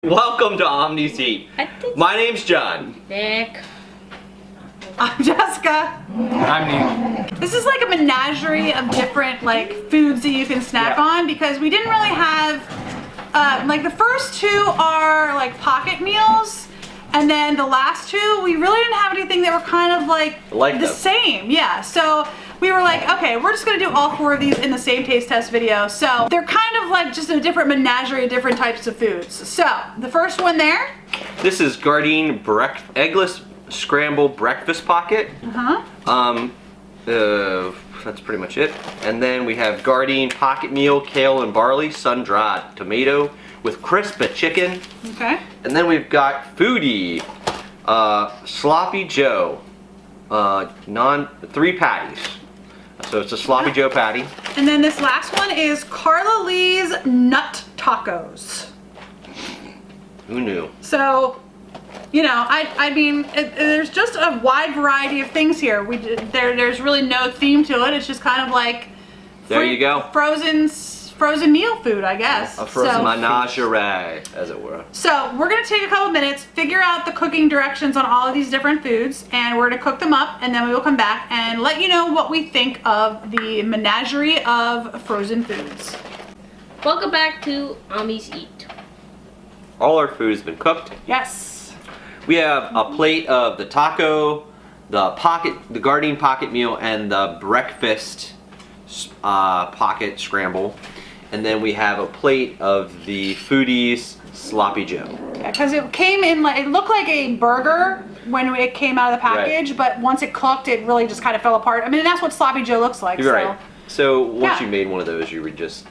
Welcome to Omnis Eat. My name's John. Nick. I'm Jessica. I'm Neil. This is like a menagerie of different foods that you can snack on because we didn't really have the first two are like pocket meals, and then the last two we really didn't have anything that were kind of like the same. Yeah, so we were like, okay, we're just gonna do all four of these in the same taste test video. So they're kind of like just a different menagerie of different types of foods. So the first one there. This is Gardein eggless scrambled breakfast pocket. That's pretty much it. And then we have Gardein pocket meal, kale and barley, sun-dried tomato with crispy chicken. Okay. And then we've got Foodie, Sloppy Joe, 3 patties. So it's a Sloppy Joe patty. And then this last one is Carla Lee's Nut Tacos. Who knew? So, you know, I mean, there's just a wide variety of things here. There's really no theme to it. It's just kind of like there you go. Frozen meal food, I guess. A frozen menagerie, as it were. So we're gonna take a couple minutes, figure out the cooking directions on all of these different foods, and we're gonna cook them up, and then we will come back and let you know what we think of the menagerie of frozen foods. Welcome back to Omnis Eat. All our food has been cooked. Yes. We have a plate of the taco, the Gardein pocket meal, and the breakfast pocket scramble. And then we have a plate of the Foodie's Sloppy Joe. Yeah, because it came in it looked like a burger when it came out of the package, but once it cooked, it really just kind of fell apart. I mean, that's what Sloppy Joe looks like. You're right. So once you made one of those, you would just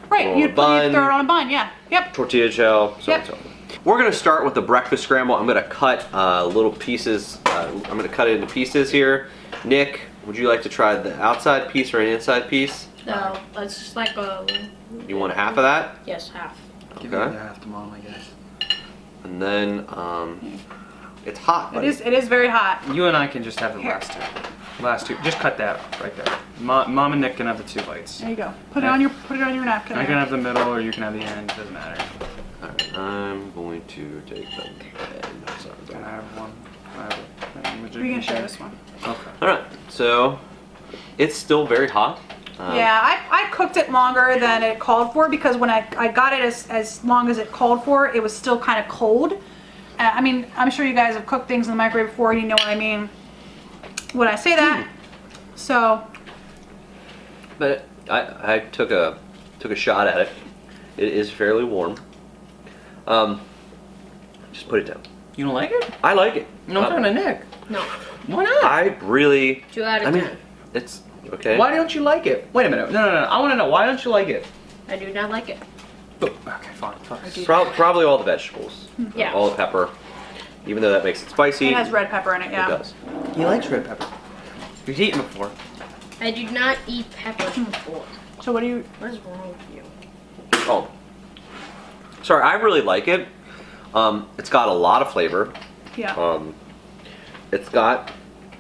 throw it on a bun. Yeah. Yep. Tortilla shell. So and so. We're gonna start with the breakfast scramble. I'm gonna cut little pieces. I'm gonna cut it into pieces here. Nick, would you like to try the outside piece or an inside piece? No, it's just like a... You want half of that? Yes, half. Okay. Give me half to Mom, I guess. And then it's hot. Buddy. It is very hot. You and I can just have the last two. Just cut that right there. Mom and Nick can have the 2 bites. There you go. Put it on your napkin. I can have the middle, or you can have the end. Doesn't matter. All right, I'm going to take the end. Can I have one? We can share this one. Okay. All right. So it's still very hot. Yeah, I cooked it longer than it called for because when I got it as long as it called for, it was still kind of cold. I mean, I'm sure you guys have cooked things in the microwave before and you know what I mean when I say that. So. But I took a shot at it. It is fairly warm. Just put it down. You don't like it? I like it. No, I'm talking to Nick. No. Why not? I really. 2 out of 10. It's okay. Why don't you like it? Wait a minute. No. I want to know. Why don't you like it? I do not like it. Oh, okay, fine. Probably all the vegetables. Yeah. All the pepper. Even though that makes it spicy. It has red pepper in it, yeah. It does. He likes red pepper. He's eaten before. I do not eat peppers before. So what is wrong with you? Oh. Sorry, I really like it. It's got a lot of flavor. Yeah. It's got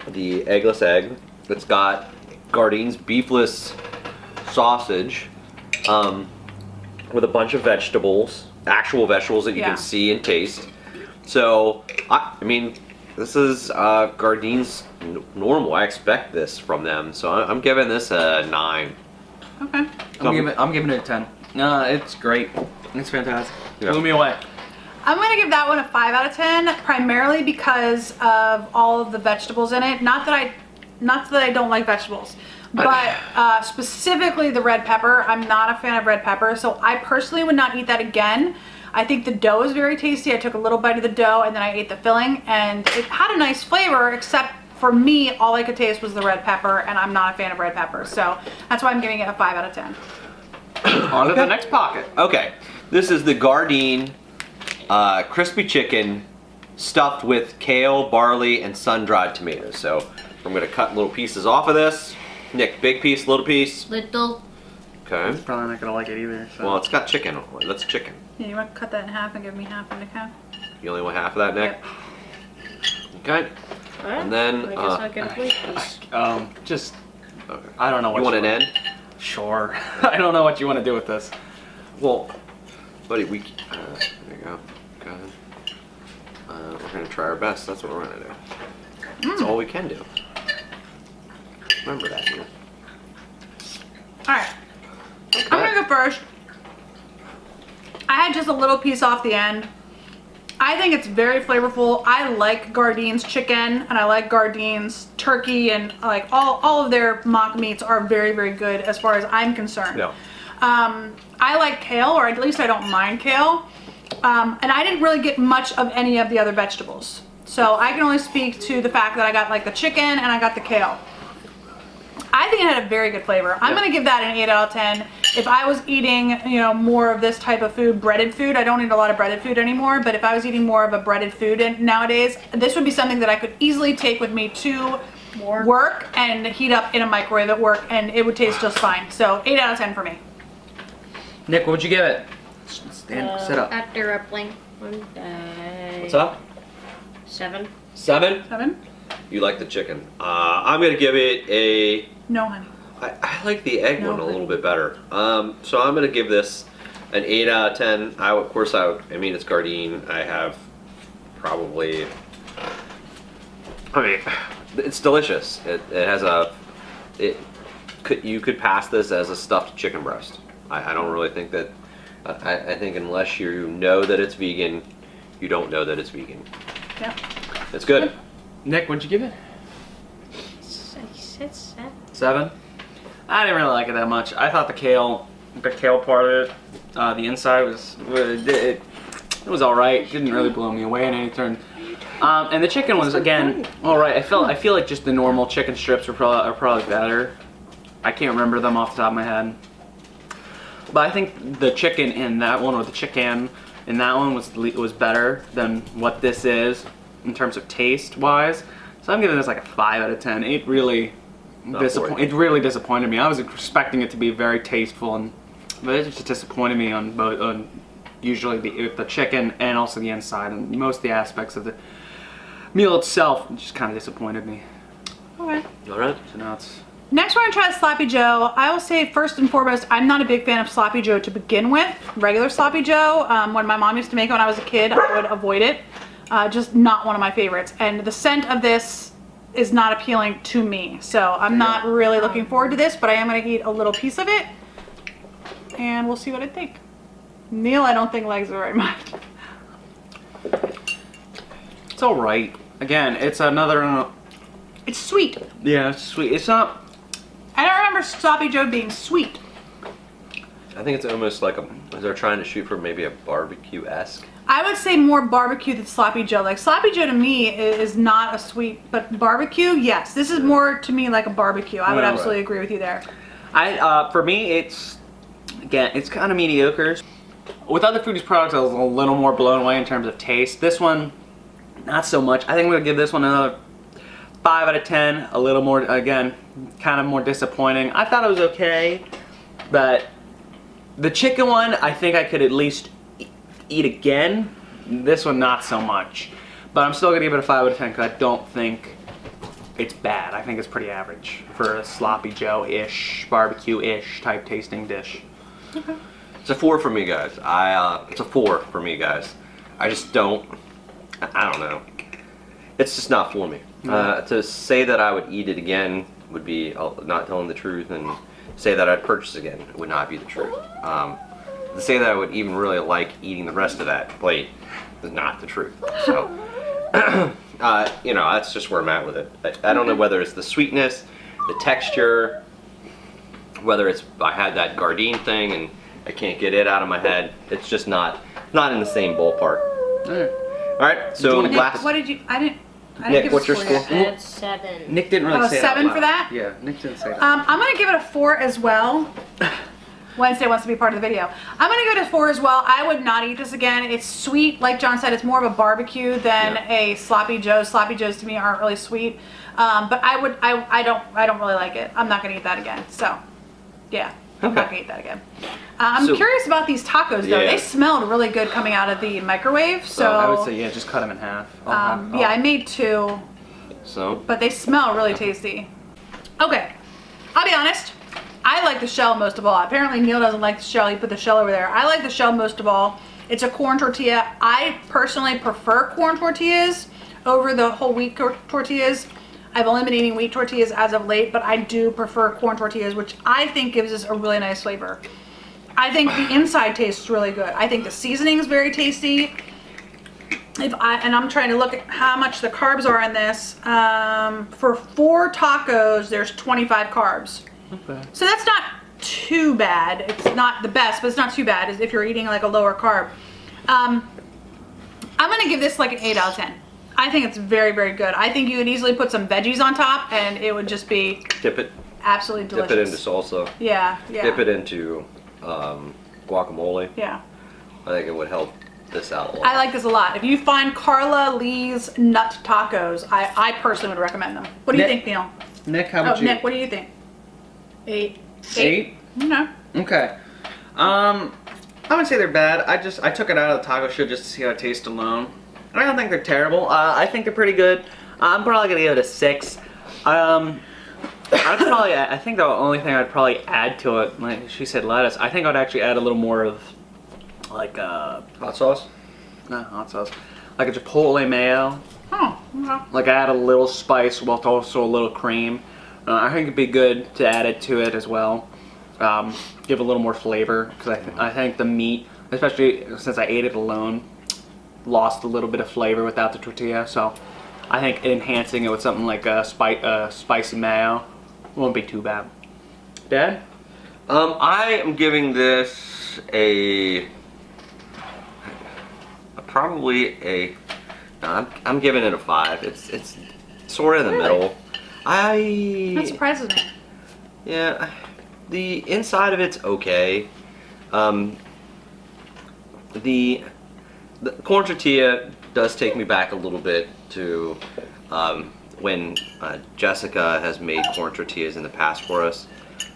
the eggless egg. It's got Gardein's beefless sausage with a bunch of vegetables, actual vegetables that you can see and taste. So, I mean, this is Gardein's normal. I expect this from them. So I'm giving this a 9. Okay. I'm giving it a 10. No, it's great. It's fantastic. Yeah. Blew me away. I'm gonna give that one a 5 out of 10, primarily because of all of the vegetables in it. Not that I don't like vegetables, but specifically the red pepper. I'm not a fan of red pepper, so I personally would not eat that again. I think the dough is very tasty. I took a little bite of the dough and then I ate the filling, and it had a nice flavor, except for me, all I could taste was the red pepper, and I'm not a fan of red pepper, so that's why I'm giving it a 5 out of 10. On to the next pocket. Okay, this is the Gardein crispy chicken stuffed with kale, barley, and sun-dried tomatoes. So I'm gonna cut little pieces off of this. Nick, big piece, little piece. Little. Okay. Probably not gonna like it either. So. Well, it's got chicken on it. That's chicken. Yeah, you want to cut that in half and give me half and Nick half? You only want half of that, Nick? Yep. Okay. And then I guess I'll get a plate piece. Just, okay. I don't know what you want an end? Sure. I don't know what you want to do with this. Well, buddy, there you go. good. We're gonna try our best. That's what we're gonna do. That's all we can do. Remember that. Neil. All right. I'm gonna go first. I had just a little piece off the end. I think it's very flavorful. I like Gardein's chicken and I like Gardein's turkey, and like all of their mock meats are very, very good as far as I'm concerned. Yeah. I like kale, or at least I don't mind kale. And I didn't really get much of any of the other vegetables. So I can only speak to the fact that I got like the chicken and I got the kale. I think it had a very good flavor. I'm gonna give that an 8 out of 10. If I was eating, you know, more of this type of food, breaded food, I don't eat a lot of breaded food anymore, but if I was eating more of a breaded food nowadays, this would be something that I could easily take with me to work and heat up in a microwave at work, and it would taste just fine. So 8 out of 10 for me. Nick, what would you give it? Stand, sit up. After a blink one day. What's up? 7. 7? 7? You like the chicken. I'm gonna give it a... No, honey. I like the egg No, one a honey. little bit better. So I'm gonna give this an 8 out of 10. I mean, it's Gardein. I have probably... I mean, it's delicious. It has a... You could pass this as a stuffed chicken breast. I don't really think that... I think unless you know that it's vegan, you don't know that it's vegan. Yeah. It's good. Nick, what'd you give it? I said 7. 7? I didn't really like it that much. I thought the kale part of it, the inside it was all right. It didn't really blow me away in any turn. And the chicken was again all right. I feel like just the normal chicken strips are probably better. I can't remember them off the top of my head. But I think the chicken in that one, or the chicken in that one, was better than what this is in terms of taste wise. So I'm giving this like a 5 out of 10. It really disappointed me. I was expecting it to be very tasteful, but it just disappointed me on both, usually the chicken and also the inside, and most of the aspects of the meal itself just kind of disappointed me. Okay. All right. So now it's... Next, we're gonna try Sloppy Joe. I will say first and foremost, I'm not a big fan of Sloppy Joe to begin with. Regular Sloppy Joe, when my mom used to make it when I was a kid, I would avoid it. Just not one of my favorites. And the scent of this is not appealing to me. So I'm not really looking forward to this, but I am gonna eat a little piece of it. And we'll see what I think. Neil, I don't think likes it very much. It's all right. Again, it's another... It's sweet. yeah, it's sweet. It's not... I don't remember Sloppy Joe being sweet. I think it's almost like they're trying to shoot for maybe a barbecue-esque. I would say more barbecue than Sloppy Joe. Like Sloppy Joe to me is not a sweet, but barbecue, yes. This is more to me like a barbecue. I would Yeah, absolutely agree with you there. For me, it's kind of mediocre. With other foodies products, I was a little more blown away in terms of taste. This one, not so much. I think I'm gonna give this one another 5 out of 10. A little more, again, kind of more disappointing. I thought it was okay, but the chicken one, I think I could at least eat again. This one, not so much. But I'm still gonna give it a 5 out of 10 because I don't think it's bad. I think it's pretty average for a Sloppy Joe-ish, barbecue-ish type tasting dish. Okay. It's a 4 for me, guys. It's a 4 for me, guys. I just don't. I don't know. It's just not for me. To say that I would eat it again would be not telling the truth, and say that I'd purchase again would not be the truth. To say that I would even really like eating the rest of that plate is not the truth. So, you know, that's just where I'm at with it. I don't know whether it's the sweetness, the texture, whether it's I had that Gardein thing and I can't get it out of my head. It's just not in the same ballpark. All right, so Nick, last. what did you? I didn't Nick, give what's a your score score? yet. I had 7. Nick didn't really Oh, say 7 that for that? Yeah, Nick didn't say that. I'm gonna give it a 4 as well. Wednesday wants to be part of the video. I'm gonna give it a 4 as well. I would not eat this again. It's sweet, like John said. It's more of a barbecue than a Sloppy Joe. Sloppy Joes to me aren't really sweet, but I don't really like it. I'm not gonna eat that again. So, yeah, I'm not gonna eat that again. I'm curious about these tacos though. Yeah. They smelled really good coming out of the microwave. So I would say, yeah, just cut them in half. yeah, I made 2. So But they smell really tasty. Okay, I'll be honest. I like the shell most of all. Apparently Neil doesn't like the shell. He put the shell over there. I like the shell most of all. It's a corn tortilla. I personally prefer corn tortillas over the whole wheat tortillas. I've only been eating wheat tortillas as of late, but I do prefer corn tortillas, which I think gives us a really nice flavor. I think the inside tastes really good. I think the seasoning is very tasty. I'm trying to look at how much the carbs are in this. For 4 tacos, there's 25 carbs. Okay. So that's not too bad. It's not the best, but it's not too bad as if you're eating like a lower carb. I'm gonna give this like an 8 out of 10. I think it's very, very good. I think you could easily put some veggies on top and it would just be Dip it. absolutely delicious. Dip it into salsa. Yeah, yeah. Dip it into guacamole. Yeah. I think it would help this out a lot. I like this a lot. If you find Carla Lee's nut tacos, I personally would recommend them. What do you Nick, think, Neil? Nick, how Oh, about you? Nick, what do you think? 8. 8? No. Okay. I wouldn't say they're bad. I took it out of the taco shell just to see how it tastes alone. I don't think they're terrible. I think they're pretty good. I'm probably gonna give it a 6. I think the only thing I'd probably add to it, like she said, lettuce. I think I'd actually add a little more of like Hot sauce? not hot sauce, like a chipotle mayo. Oh, okay. Like add a little spice with also a little cream. I think it'd be good to add it to it as well. Give a little more flavor because I think the meat, especially since I ate it alone, lost a little bit of flavor without the tortilla. So I think enhancing it with something like a spicy mayo won't be too bad. Dad? I am giving this I'm giving it a 5. It's sort of in the middle. That surprises me. Yeah, the inside of it's okay. The corn tortilla does take me back a little bit to when Jessica has made corn tortillas in the past for us.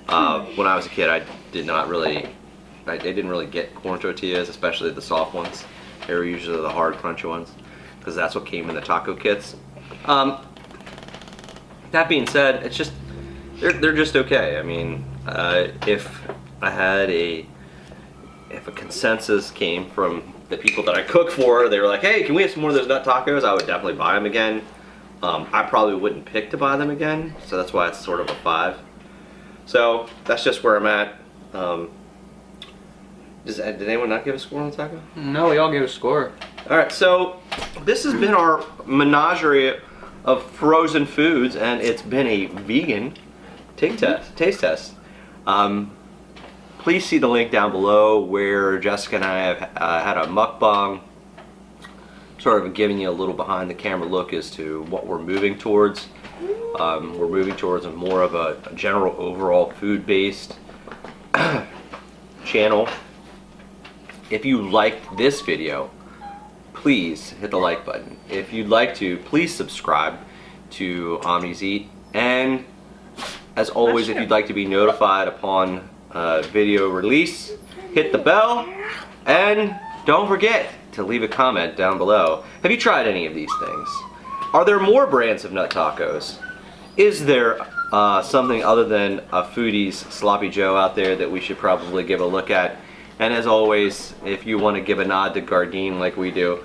When I was a kid, I didn't really get corn tortillas, especially the soft ones. They were usually the hard, crunchy ones, because that's what came in the taco kits. That being said, it's just they're just okay. I mean, if a consensus came from the people that I cook for, they were like, "Hey, can we have some more of those nut tacos?" I would definitely buy them again. I probably wouldn't pick to buy them again, so that's why it's sort of a 5. So that's just where I'm at. Did anyone not give a score on the taco? No, we all gave a score. All right, so this has been our menagerie of frozen foods, and it's been a vegan taste test. Please see the link down below where Jessica and I have had a mukbang, sort of giving you a little behind the camera look as to what we're moving towards. We're moving towards more of a general overall food-based channel. If you liked this video, please hit the like button. If you'd like to, please subscribe to Omnis Eat. And as always, if you'd like to be notified upon video release, hit the bell. And don't forget to leave a comment down below. Have you tried any of these things? Are there more brands of nut tacos? Is there something other than a foodie's Sloppy Joe out there that we should probably give a look at? And as always, if you want to give a nod to Gardein like we do,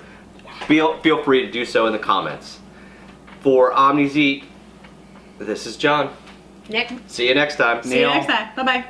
feel free to do so in the comments. For Omnis Eat, this is John. Nick. See you next time. See you next time. Bye-bye.